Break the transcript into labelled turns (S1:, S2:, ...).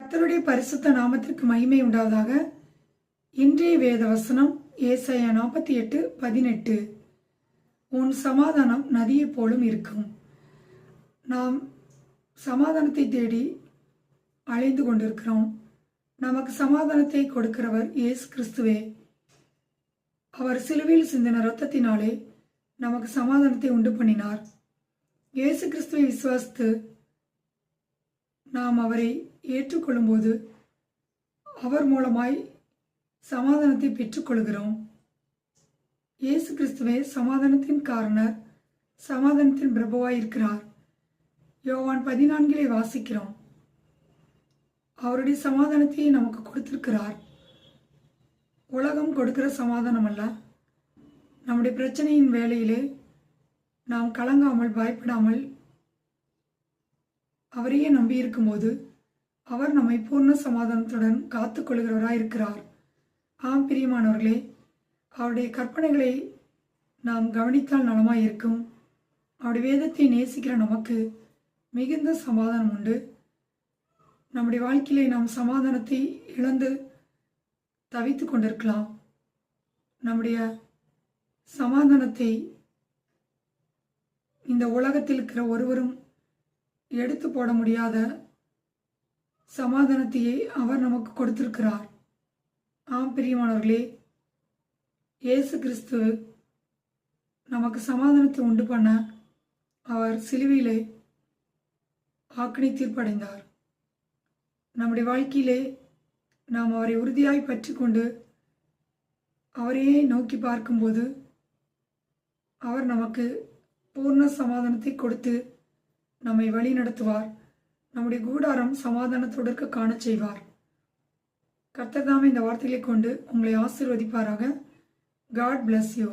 S1: கர்த்தருடைய பரிசுத்த நாமத்திற்கு மகிமை உண்டாவதாக. இன்றைய வேத வசனம் ஏசாயா 48:18. உன் சமாதானம் நதியைப் போலும் இருக்கும். நாம் சமாதானத்தை தேடி அலைந்து கொண்டிருக்கிறோம். நமக்கு சமாதானத்தை கொடுக்கிறவர் இயேசு கிறிஸ்துவே. அவர் சிலுவையில் சிந்தின இரத்தத்தினாலே நமக்கு சமாதானத்தை உண்டு பண்ணினார். இயேசு கிறிஸ்துவை விசுவாசித்து நாம் அவரை ஏற்றுக்கொள்ளும்போது அவர் மூலமாய் சமாதானத்தை பெற்றுக்கொள்கிறோம். இயேசு கிறிஸ்துவே சமாதானத்தின் காரணர், சமாதானத்தின் பிரபுவாய் இருக்கிறார். யோவான் 14 வாசிக்கிறோம். அவருடைய சமாதானத்தை நமக்கு கொடுத்திருக்கிறார். உலகம் கொடுக்கிற சமாதானம் அல்ல. நம்முடைய பிரச்சனையின் வேளையிலே நாம் கலங்காமல் பயப்படாமல் அவரையே நம்பி இருக்கும்போது அவர் நம்மை பூர்ண சமாதானத்துடன் காத்து கொள்கிறவராய் இருக்கிறார். ஆம் பிரியமானவர்களே, அவருடைய கற்பனைகளை நாம் கவனித்தால் நலமாய் இருக்கும். அவருடைய வேதத்தை நேசிக்கிற நமக்கு மிகுந்த சமாதானம் உண்டு. நம்முடைய வாழ்க்கையிலே நாம் சமாதானத்தை இழந்து தவித்து கொண்டிருக்கலாம். நம்முடைய சமாதானத்தை இந்த உலகத்தில் இருக்கிற ஒருவரும் எடுத்து போட முடியாத சமாதானத்தையே அவர் நமக்கு கொடுத்திருக்கிறார். ஆம் பிரியமானவர்களே, இயேசு கிறிஸ்து நமக்கு சமாதானத்தை உண்டு பண்ண அவர் சிலுவையிலே ஆக்கினை தீர்ப்படைந்தார். நம்முடைய வாழ்க்கையிலே நாம் அவரை உறுதியாய் பற்றி கொண்டு அவரையே நோக்கி பார்க்கும்போது அவர் நமக்கு பூர்ண சமாதானத்தை கொடுத்து நம்மை வழி நடத்துவார். நம்முடைய கூடாரம் சமாதானத்தோடு காண செய்வார். கர்த்தர் தாமே இந்த வார்த்தைகளை கொண்டு உங்களை ஆசீர்வதிப்பாராக. God bless you.